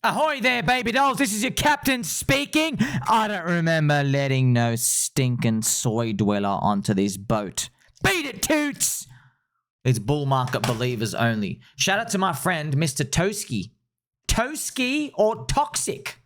Ahoy there, baby dolls. This is your captain speaking. I don't remember letting no stinking soy dweller onto this boat. Beat it, toots! It's bull market believers only. Shout out to my friend, Mr. Toski. Toski or Toxic?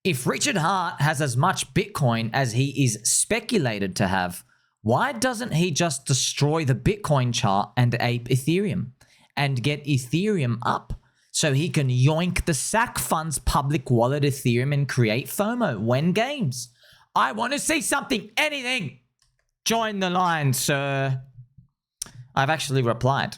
If Richard Hart has as much Bitcoin as he is speculated to have, why doesn't he just destroy the Bitcoin chart and ape Ethereum and get Ethereum up so he can yoink the SAC Fund's public wallet Ethereum and create FOMO, win games? I want to see something, anything. Join the line, sir. I've actually replied.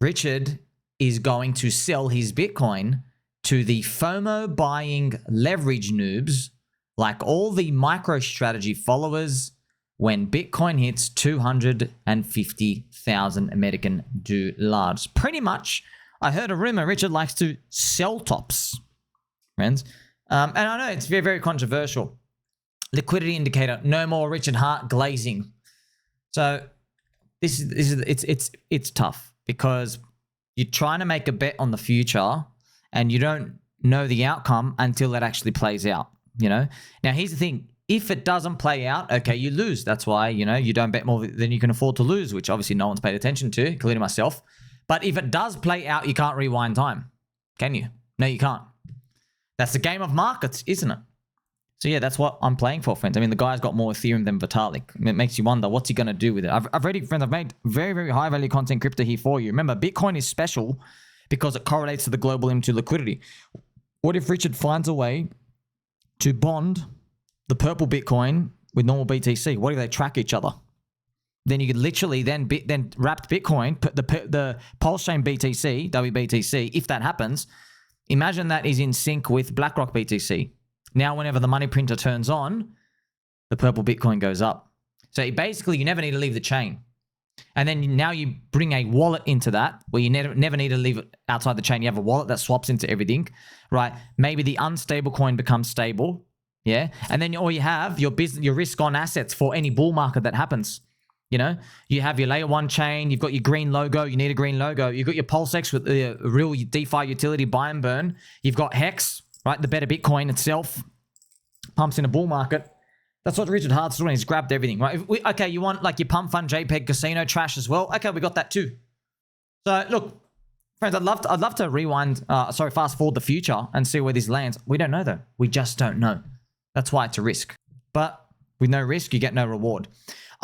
Richard is going to sell his Bitcoin to the FOMO buying leverage noobs like all the MicroStrategy followers when Bitcoin hits 250,000 American dollars. Pretty much, I heard a rumor Richard likes to sell tops, friends. And I know it's very, very controversial. Liquidity indicator, no more Richard Hart glazing. So it's tough because you're trying to make a bet on the future and you don't know the outcome until it actually plays out, you know? Now, here's the thing. If it doesn't play out, okay, you lose. That's why, you know, you don't bet more than you can afford to lose, which obviously no one's paid attention to, including myself. But if it does play out, you can't rewind time. Can you? No, you can't. That's the game of markets, isn't it? So yeah, that's what I'm playing for, friends. I mean, the guy's got more Ethereum than Vitalik. It makes you wonder, what's he going to do with it? I've made very, very high value content crypto here for you. Remember, Bitcoin is special because it correlates to the global M2 liquidity. What if Richard finds a way to bond the purple Bitcoin with normal BTC? What if they track each other? Then you could literally then wrapped Bitcoin, put the PulseChain BTC, WBTC, if that happens, imagine that is in sync with BlackRock BTC. Now, whenever the money printer turns on, the purple Bitcoin goes up. So basically, you never need to leave the chain. And then now you bring a wallet into that where you never need to leave it outside the chain. You have a wallet that swaps into everything, right? Maybe the unstable coin becomes stable, yeah? And then all you have, your risk-on assets for any bull market that happens. You know, you have your layer one chain, you've got your green logo, you need a green logo. You've got your PulseX with the real DeFi utility buy and burn. You've got Hex, right? The better Bitcoin itself pumps in a bull market. That's what Richard Hart's doing. He's grabbed everything, right? Okay, you want like your pump fund JPEG casino trash as well? Okay, we got that too. So look, friends, I'd love to rewind, fast forward the future and see where this lands. We don't know though. We just don't know. That's why it's a risk. But with no risk, you get no reward.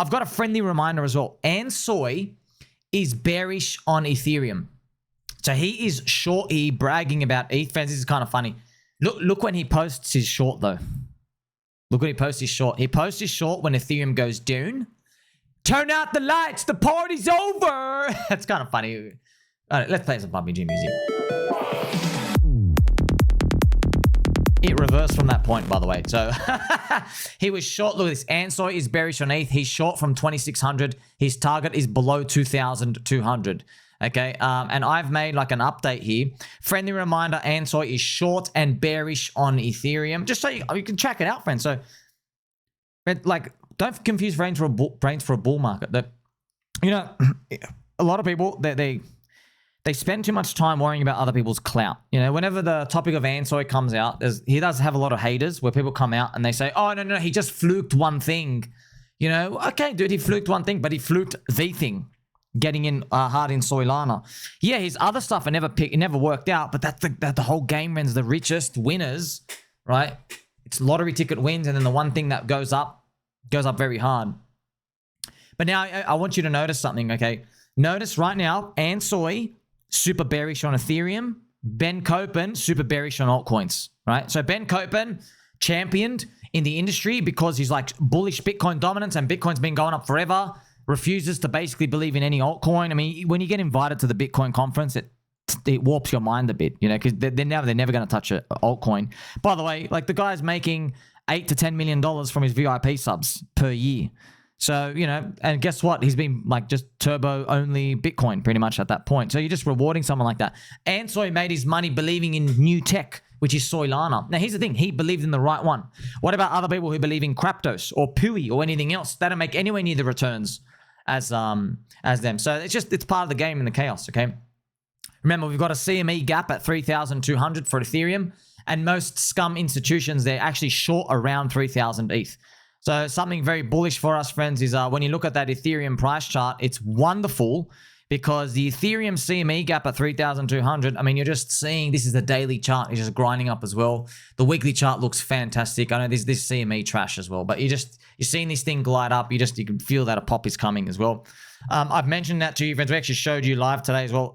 I've got a friendly reminder as well. Ansoy is bearish on Ethereum. So he is short, bragging about ETH. Friends, this is kind of funny. Look when he posts his short though. Look when he posts his short. He posts his short when Ethereum goes down. Turn out the lights. The party's over. That's kind of funny. All right, let's play some Puppy G music. It reversed from that point, by the way. So he was short. Look at this. Ansoy is bearish on ETH. He's short from 2,600. His target is below 2,200. Okay, and I've made like an update here. Friendly reminder, Ansoy is short and bearish on Ethereum. Just so you can check it out, friends. So, like, don't confuse brains for a bull market. That, you know, a lot of people, they spend too much time worrying about other people's clout. You know, whenever the topic of Ansoy comes out, he does have a lot of haters where people come out and they say, oh, no, he just fluked one thing. You know, okay, dude, he fluked one thing, but he fluked the thing. Getting in hard in Soylana. Yeah, his other stuff it never worked out, but that's the whole game runs the richest winners, right? It's lottery ticket wins, and then the one thing that goes up very hard. But now I want you to notice something, okay? Notice right now, Ansoy, super bearish on Ethereum. Ben Copen, super bearish on altcoins, right? So Ben Copen, championed in the industry because he's like bullish Bitcoin dominance and Bitcoin's been going up forever. Refuses to basically believe in any altcoin. I mean, when you get invited to the Bitcoin conference, it warps your mind a bit, you know, because they're never going to touch an altcoin. By the way, like the guy's making $8 to $10 million from his VIP subs per year. So, you know, and guess what? He's been like just turbo only Bitcoin pretty much at that point. So you're just rewarding someone like that. Ansoy made his money believing in new tech, which is Soylana. Now, here's the thing. He believed in the right one. What about other people who believe in Craptos or Pui or anything else? They don't make anywhere near the returns as them. So it's part of the game and the chaos, okay? Remember, we've got a CME gap at 3,200 for Ethereum, and most scum institutions, they're actually short around 3,000 ETH. So something very bullish for us, friends, is when you look at that Ethereum price chart, it's wonderful because the Ethereum CME gap at 3,200, I mean, you're just seeing this is the daily chart. It's just grinding up as well. The weekly chart looks fantastic. I know this CME trash as well, but you're seeing this thing glide up. You can feel that a pop is coming as well. I've mentioned that to you, friends. We actually showed you live today as well.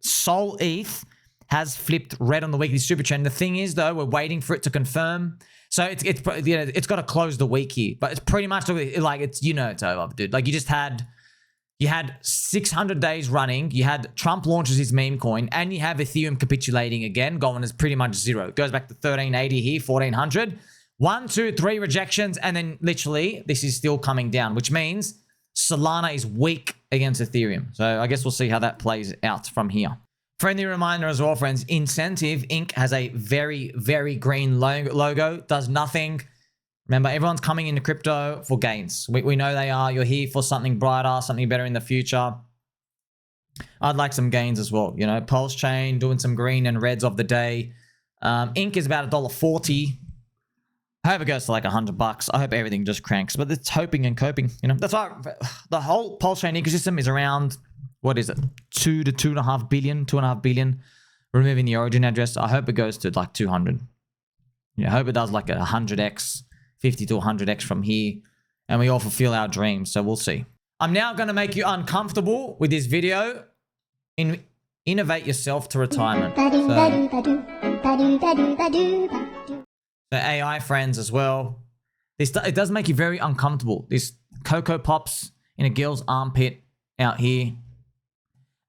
SOL-eth has flipped red on the weekly super trend. The thing is, though, we're waiting for it to confirm. So it's got to close the week here, but it's pretty much like it's over, dude. Like you had 600 days running. You had Trump launches his meme coin, and you have Ethereum capitulating again, going as pretty much zero. It goes back to 1380 here, 1400. 1, 2, 3 rejections, and then literally this is still coming down, which means Solana is weak against Ethereum. So I guess we'll see how that plays out from here. Friendly reminder as well, friends, Incentive Inc. has a very, very green logo, does nothing. Remember, everyone's coming into crypto for gains. We know they are. You're here for something brighter, something better in the future. I'd like some gains as well. PulseChain doing some green and reds of the day. Inc. is about $1.40. I hope it goes to like $100. I hope everything just cranks, but it's hoping and coping. That's why the whole PulseChain ecosystem is around, what is it, 2 to 2.5 billion, 2.5 billion. Removing the origin address, I hope it goes to like 200. I hope it does like a 100x, 50 to 100x from here, and we all fulfill our dreams. So we'll see. I'm now going to make you uncomfortable with this video. Innovate yourself to retirement. So AI friends as well. It does make you very uncomfortable. This Cocoa Pops in a girl's armpit out here. I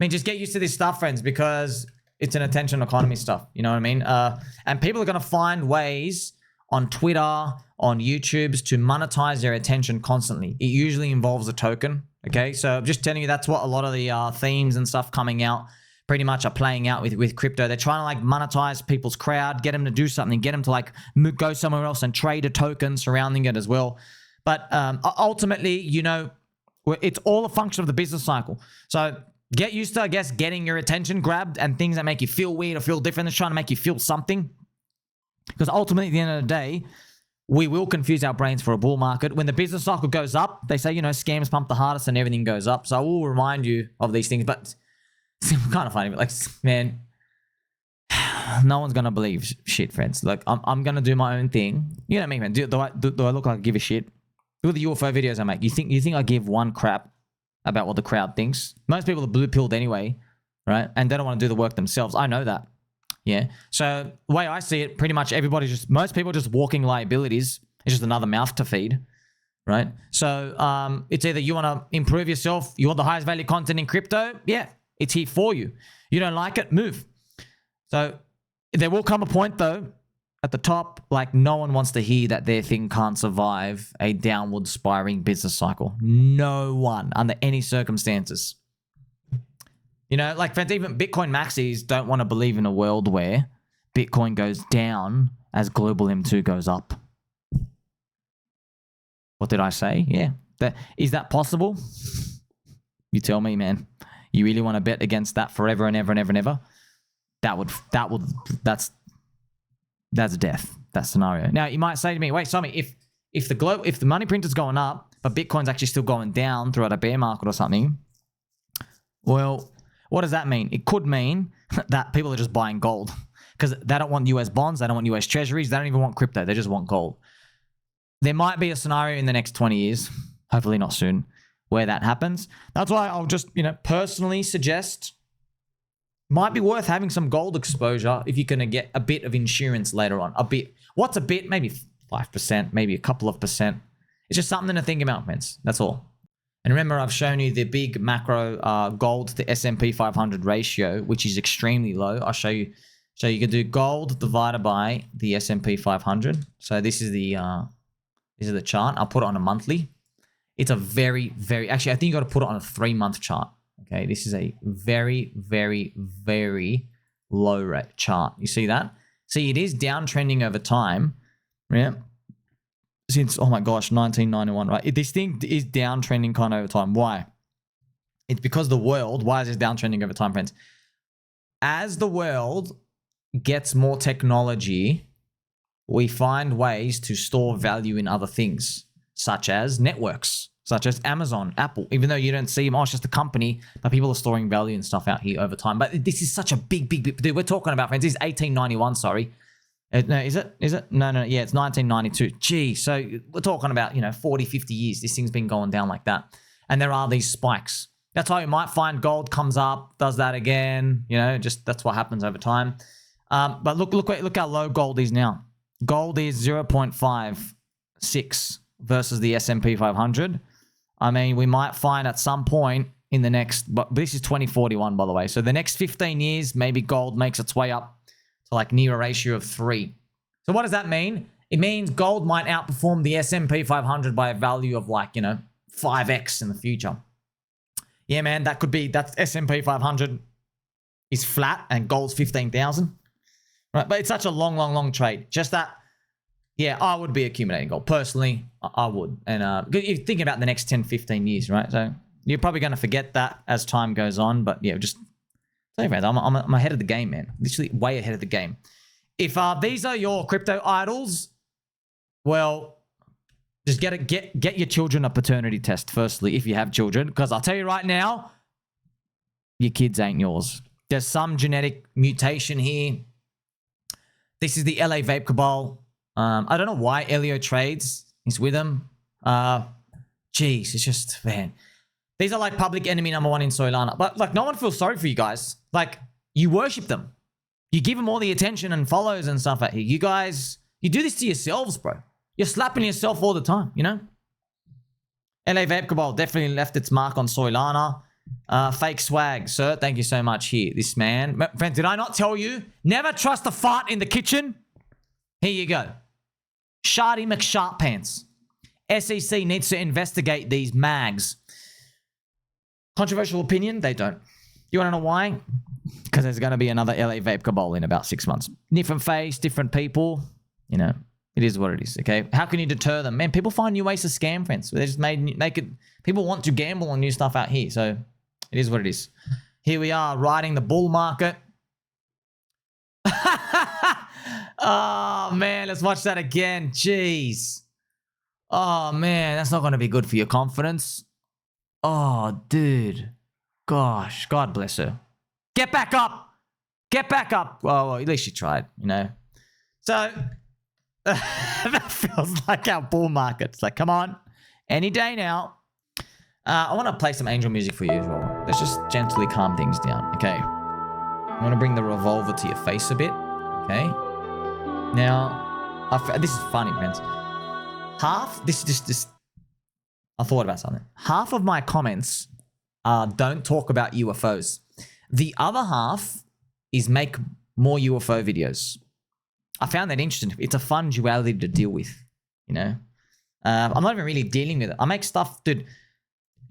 mean, just get used to this stuff, friends, because it's an attention economy stuff. You know what I mean? And people are going to find ways on Twitter, on YouTubes to monetize their attention constantly. It usually involves a token. Okay, so I'm just telling you that's what a lot of the themes and stuff coming out pretty much are playing out with crypto. They're trying to like monetize people's crowd, get them to do something, get them to like go somewhere else and trade a token surrounding it as well. But ultimately, it's all a function of the business cycle. So get used to, I guess, getting your attention grabbed and things that make you feel weird or feel different. They're trying to make you feel something. Because ultimately, at the end of the day, we will confuse our brains for a bull market. When the business cycle goes up, they say, scams pump the hardest and everything goes up. So I will remind you of these things. But it's kind of funny. But like, man, no one's going to believe shit, friends. Like, I'm going to do my own thing. You know what I mean, man? Do I look like I give a shit? Look at the UFO videos I make. You think I give one crap about what the crowd thinks? Most people are blue-pilled anyway, right? And they don't want to do the work themselves. I know that. Yeah. So the way I see it, pretty much most people are just walking liabilities. It's just another mouth to feed, right? So it's either you want to improve yourself, you want the highest value content in crypto, yeah, it's here for you. You don't like it, move. So there will come a point though, at the top, like no one wants to hear that their thing can't survive a downward spiraling business cycle. No one, under any circumstances. Like friends, even Bitcoin maxis don't want to believe in a world where Bitcoin goes down as global M2 goes up. What did I say? Yeah. Is that possible? You tell me, man. You really want to bet against that forever and ever and ever and ever? That's death. That scenario. Now you might say to me, wait, Somi, if the money printer's going up, but Bitcoin's actually still going down throughout a bear market or something, well, what does that mean? It could mean that people are just buying gold because they don't want US bonds. They don't want US treasuries. They don't even want crypto. They just want gold. There might be a scenario in the next 20 years, hopefully not soon, where that happens. That's why I'll just, personally suggest might be worth having some gold exposure if you're going to get a bit of insurance later on. A bit. What's a bit? Maybe 5%, maybe a couple of percent. It's just something to think about, friends. That's all. And remember, I've shown you the big macro gold to S&P 500 ratio, which is extremely low. I'll show you. So you can do gold divided by the S&P 500. So this is the chart. I'll put it on a monthly. It's a very, very, actually, I think you got to put it on a 3-month chart. Okay, this is a very, very, very low rate chart. You see that? See, it is downtrending over time. Yeah. Since, oh my gosh, 1991, right? This thing is downtrending kind of over time. Why? It's because the world, why is this downtrending over time, friends? as the world gets more technology, we find ways to store value in other things, such as networks, such as Amazon, Apple. Even though you don't see them, oh, it's just a company, but people are storing value and stuff out here over time. But this is such a big, dude, we're talking about, friends, this is 1891, sorry. No, is it? No, yeah, it's 1992. Gee, so we're talking about, 40, 50 years. This thing's been going down like that. And there are these spikes. That's why you might find gold comes up, does that again. Just that's what happens over time. But look how low gold is now. Gold is 0.56 versus the S&P 500. I mean, we might find at some point in the next, but this is 2041, by the way. So the next 15 years, maybe gold makes its way up to like near a ratio of 3. So what does that mean? It means gold might outperform the S&P 500 by a value of like, 5x in the future. Yeah, man, that could be, that's S&P 500 is flat and gold's 15,000. Right, but it's such a long trade. Just that, yeah, I would be accumulating gold. Personally, I would. And you're thinking about the next 10, 15 years, right? So you're probably going to forget that as time goes on. But yeah, just tell you, friends, I'm ahead of the game, man. Literally way ahead of the game. If these are your crypto idols, well, just get your children a paternity test, firstly, if you have children. Because I'll tell you right now, your kids ain't yours. There's some genetic mutation here. This is the LA Vape Cabal. I don't know why Elio trades. He's with them. Jeez, it's just, man. These are like public enemy number 1 in Soylana. But like, no one feels sorry for you guys. Like, you worship them. You give them all the attention and follows and stuff out here. You guys, you do this to yourselves, bro. You're slapping yourself all the time, LA Vape Cabal definitely left its mark on Soylana. Fake swag, sir. Thank you so much here. This man. Friends, did I not tell you? Never trust a fart in the kitchen. Here you go. Shardy McSharpants. SEC needs to investigate these mags. Controversial opinion? They don't. You want to know why? Because there's going to be another LA Vape Cabal in about 6 months. Different face, different people. It is what it is, okay? How can you deter them? Man, people find new ways to scam, friends. They just make it... People want to gamble on new stuff out here, so... It is what it is. Here we are, riding the bull market. Oh, man, let's watch that again. Jeez. Oh, man, that's not going to be good for your confidence. Oh, dude. Gosh, God bless her. Get back up. Get back up. Well, at least she tried, So, that feels like our bull market. It's like, come on. Any day now. I want to play some angel music for you as well. Let's just gently calm things down, okay? I want to bring the revolver to your face a bit, okay? Now, this is funny, friends. I thought about something. Half of my comments don't talk about UFOs. The other half is make more UFO videos. I found that interesting. It's a fun duality to deal with, I'm not even really dealing with it. I make stuff, dude.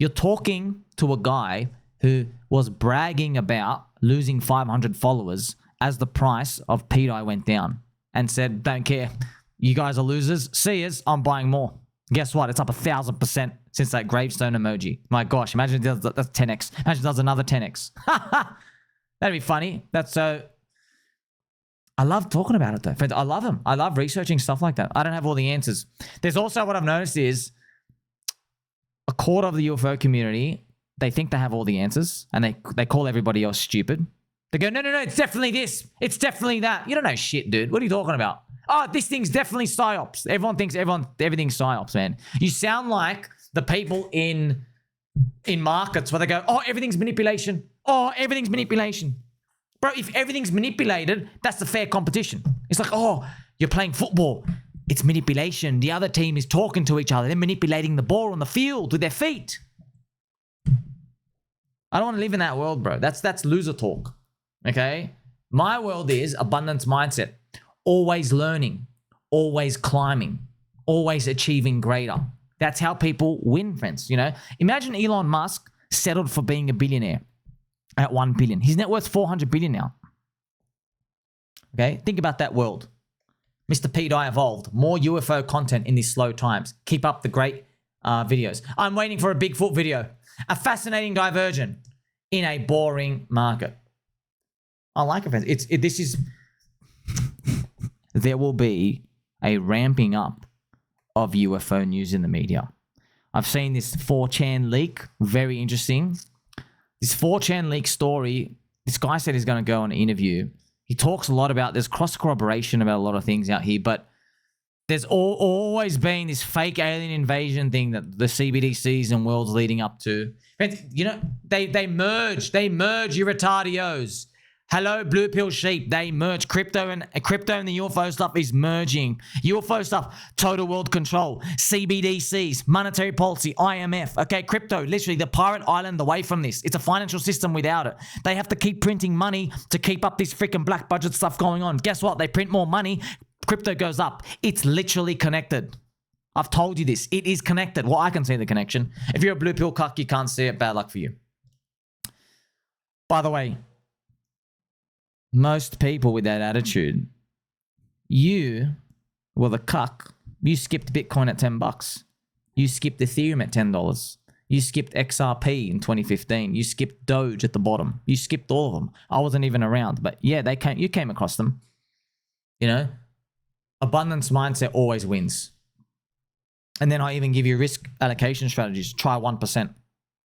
You're talking to a guy who was bragging about losing 500 followers as the price of PDI went down and said, don't care. You guys are losers. See us. I'm buying more. Guess what? It's up 1,000% since that gravestone emoji. My gosh, imagine that's 10x. Imagine it does another 10x. That'd be funny. That's so... I love talking about it though. Friends, I love them. I love researching stuff like that. I don't have all the answers. There's also what I've noticed is a quarter of the UFO community, they think they have all the answers and they call everybody else stupid. They go, no, it's definitely this. It's definitely that. You don't know shit, dude. What are you talking about? Oh, this thing's definitely psyops. Everyone thinks everything's psyops, man. You sound like the people in markets where they go, oh, everything's manipulation. Oh, everything's manipulation. Bro, if everything's manipulated, that's the fair competition. It's like, oh, you're playing football. It's manipulation. The other team is talking to each other. They're manipulating the ball on the field with their feet. I don't want to live in that world, bro. That's loser talk. Okay? My world is abundance mindset. Always learning. Always climbing. Always achieving greater. That's how people win, friends. Imagine Elon Musk settled for being a billionaire at 1 billion. His net worth's 400 billion now. Okay? Think about that world. Mr. PDI evolved. More UFO content in these slow times. Keep up the great videos. I'm waiting for a Bigfoot video. A fascinating diversion in a boring market. I like it. This is... There will be a ramping up of UFO news in the media. I've seen this 4chan leak. Very interesting. This 4chan leak story, this guy said he's going to go on an interview. He talks a lot about, there's cross-corroboration about a lot of things out here, but there's always been this fake alien invasion thing that the CBDCs and worlds leading up to. You know, they merge, you retardios. Hello, blue pill sheep. They merge. Crypto and the UFO stuff is merging. UFO stuff, total world control, CBDCs, monetary policy, IMF. Okay, crypto, literally the pirate island away from this. It's a financial system without it. They have to keep printing money to keep up this freaking black budget stuff going on. Guess what? They print more money, crypto goes up. It's literally connected. I've told you this. It is connected. Well, I can see the connection. If you're a blue pill cuck, you can't see it. Bad luck for you. By the way, most people with that attitude, you were the cuck. You skipped Bitcoin at $10. You skipped Ethereum at $10. You skipped XRP in 2015. You skipped Doge at the bottom. You skipped all of them. I wasn't even around, but yeah, you came across them. You know, abundance mindset always wins. And then I even give you risk allocation strategies. Try 1%.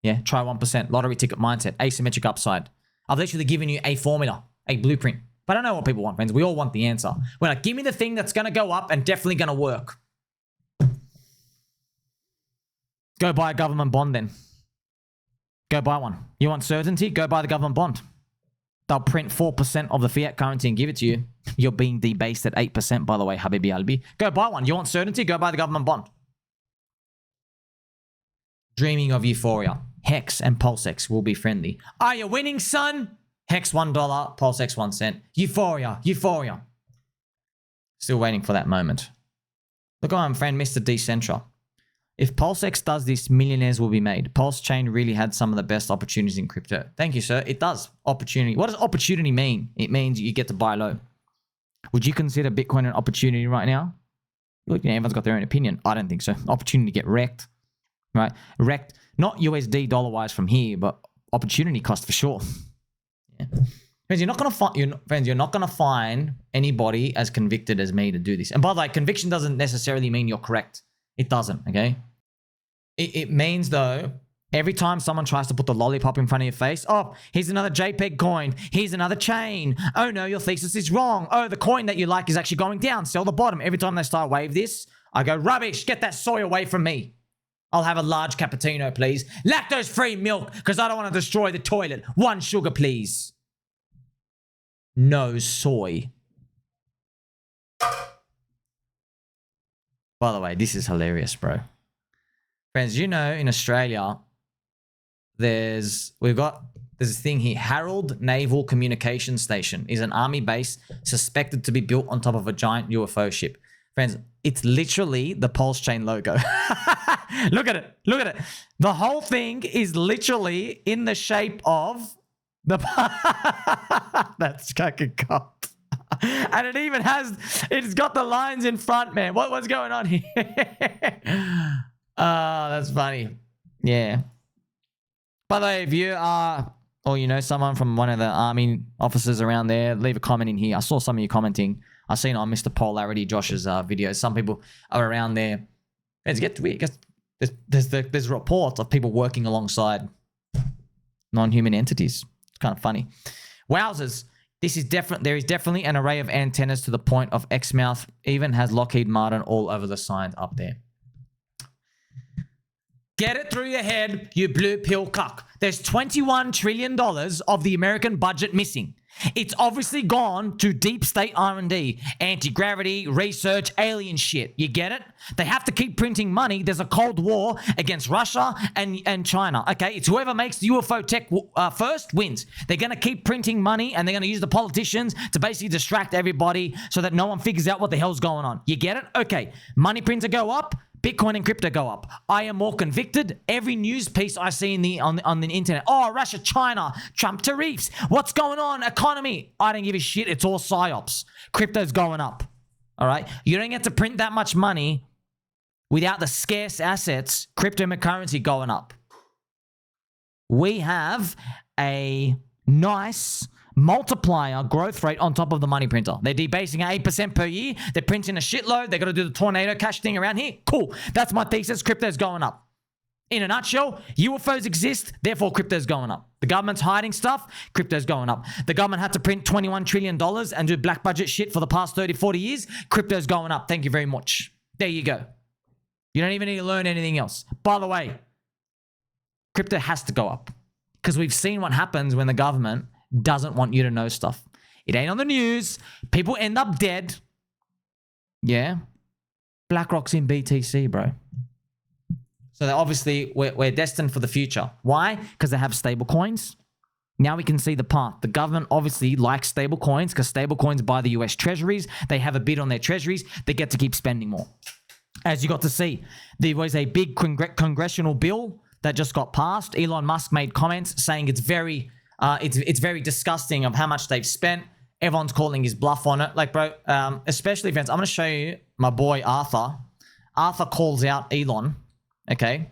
Yeah, try 1%. Lottery ticket mindset. Asymmetric upside. I've literally given you a formula. A blueprint. But I know what people want, friends. We all want the answer. We're like, give me the thing that's going to go up and definitely going to work. Go buy a government bond then. Go buy one. You want certainty? Go buy the government bond. They'll print 4% of the fiat currency and give it to you. You're being debased at 8%, by the way, Habibi Albi. Go buy one. You want certainty? Go buy the government bond. Dreaming of euphoria. Hex and PulseX will be friendly. Are you winning, son? Hex $1, PulseX 1 cent. Euphoria, euphoria. Still waiting for that moment. Look at my friend, Mr. Decentra. If PulseX does this, millionaires will be made. PulseChain really had some of the best opportunities in crypto. Thank you, sir. It does. Opportunity. What does opportunity mean? It means you get to buy low. Would you consider Bitcoin an opportunity right now? Look, everyone's got their own opinion. I don't think so. Opportunity to get wrecked. Right? Wrecked. Not USD dollar-wise from here, but opportunity cost for sure. Yeah. Friends, you're not gonna find anybody as convicted as me to do this. And by the way, conviction doesn't necessarily mean you're correct. It doesn't, okay? It means, though, every time someone tries to put the lollipop in front of your face, oh, here's another JPEG coin. Here's another chain. Oh, no, your thesis is wrong. Oh, the coin that you like is actually going down. Sell the bottom. Every time they start wave this, I go, rubbish. Get that soy away from me. I'll have a large cappuccino, please. Lactose-free milk, because I don't want to destroy the toilet. 1 sugar, please. No soy. By the way, this is hilarious, bro. Friends, you know, in Australia, there's this thing here. Harold Naval Communication Station is an army base suspected to be built on top of a giant UFO ship. Friends, it's literally the PulseChain logo. Look at it. Look at it. The whole thing is literally in the shape of the... That's fucking cop. And it even has... It's got the lines in front, man. What's going on here? That's funny. Yeah. By the way, if you are... or you know someone from one of the army officers around there, leave a comment in here. I saw some of you commenting. I've seen on Mr. Polarity, Josh's videos. Some people are around there. It gets weird. There's reports of people working alongside non-human entities. It's kind of funny. Wowzers. There is definitely an array of antennas to the point of Exmouth. Even has Lockheed Martin all over the signs up there. Get it through your head, you blue pill cuck. There's $21 trillion of the American budget missing. It's obviously gone to deep state R&D, anti-gravity, research, alien shit. You get it? They have to keep printing money. There's a Cold War against Russia and China. Okay, it's whoever makes the UFO tech first wins. They're going to keep printing money and they're going to use the politicians to basically distract everybody so that no one figures out what the hell's going on. You get it? Okay, money printer go up. Bitcoin and crypto go up. I am more convicted. Every news piece I see on the internet. Oh, Russia, China, Trump tariffs. What's going on? Economy. I don't give a shit. It's all psyops. Crypto's going up. All right? You don't get to print that much money without the scarce assets, cryptocurrency going up. We have a nice multiplier growth rate on top of the money printer. They're debasing at 8% per year. They're printing a shitload. They got to do the tornado cash thing around here. Cool. That's my thesis. Crypto's going up. In a nutshell, UFOs exist, therefore crypto's going up. The government's hiding stuff, crypto's going up. The government had to print $21 trillion and do black budget shit for the past 30, 40 years. Crypto's going up. Thank you very much. There you go. You don't even need to learn anything else. By the way, crypto has to go up because we've seen what happens when the government doesn't want you to know stuff. It ain't on the news. People end up dead. Yeah. BlackRock's in BTC, bro. So obviously, we're destined for the future. Why? Because they have stable coins. Now we can see the path. The government obviously likes stable coins because stable coins buy the US Treasuries. They have a bid on their Treasuries. They get to keep spending more. As you got to see, there was a big Congressional Bill that just got passed. Elon Musk made comments saying it's very disgusting of how much they've spent. Everyone's calling his bluff on it. Like, bro, especially friends, I'm going to show you my boy Arthur. Arthur calls out Elon. Okay.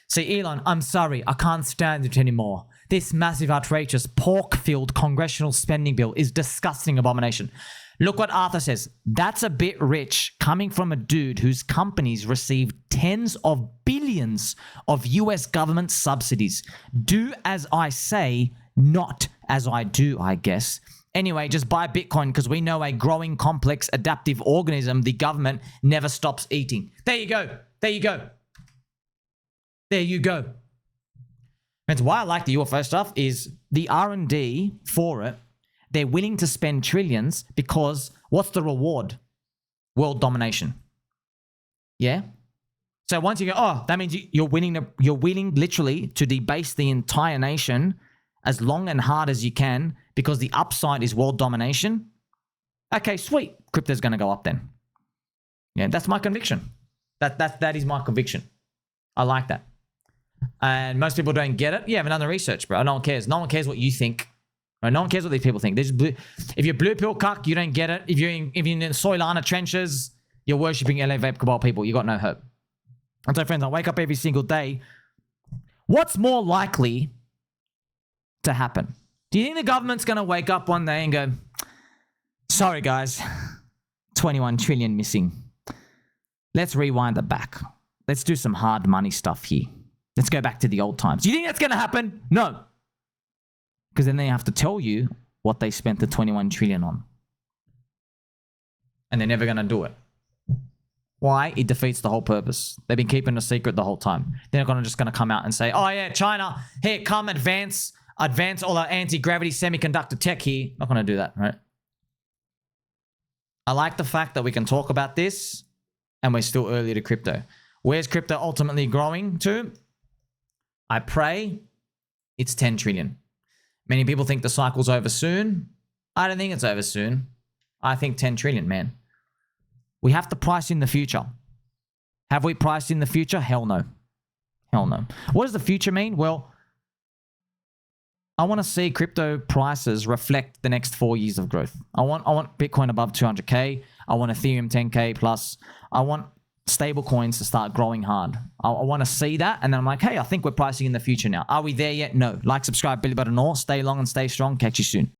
See, Elon, I'm sorry. I can't stand it anymore. This massive, outrageous, pork-filled congressional spending bill is disgusting abomination. Look what Arthur says. That's a bit rich coming from a dude whose companies receive tens of billions of US government subsidies. Do as I say, not as I do, I guess. Anyway, just buy Bitcoin because we know a growing, complex, adaptive organism the government never stops eating. There you go. There you go. There you go. And why I like the UFO stuff is the R&D for it. They're willing to spend trillions because what's the reward? World domination. Yeah? So once you go, oh, that means you're willing literally to debase the entire nation as long and hard as you can because the upside is world domination. Okay, sweet. Crypto's going to go up then. Yeah, that's my conviction. That is my conviction. I like that. And most people don't get it. You haven't done the research, bro. No one cares. No one cares what you think. Right? No one cares what these people think. If you're blue pill cuck, you don't get it. If you're in the Soylana trenches, you're worshipping LA Vape Cabal people. You got no hope. And so, friends, I wake up every single day. What's more likely to happen? Do you think the government's going to wake up one day and go, sorry, guys, 21 trillion missing. Let's rewind it back. Let's do some hard money stuff here. Let's go back to the old times. Do you think that's going to happen? No. Because then they have to tell you what they spent the 21 trillion on. And they're never going to do it. Why? It defeats the whole purpose. They've been keeping a secret the whole time. They're not just going to come out and say, oh yeah, China, here, come advance all our anti-gravity semiconductor tech here. Not going to do that, right? I like the fact that we can talk about this and we're still early to crypto. Where's crypto ultimately growing to? I pray it's 10 trillion. Many people think the cycle's over soon. I don't think it's over soon. I think 10 trillion, man. We have to price in the future. Have we priced in the future? Hell no. Hell no. What does the future mean? Well, I want to see crypto prices reflect the next 4 years of growth. I want Bitcoin above 200K. I want Ethereum 10K plus. I want stable coins to start growing hard. I want to see that. And then I'm like, hey, I think we're pricing in the future now. Are we there yet? No. Like, subscribe, Billy Button, or stay long and stay strong. Catch you soon.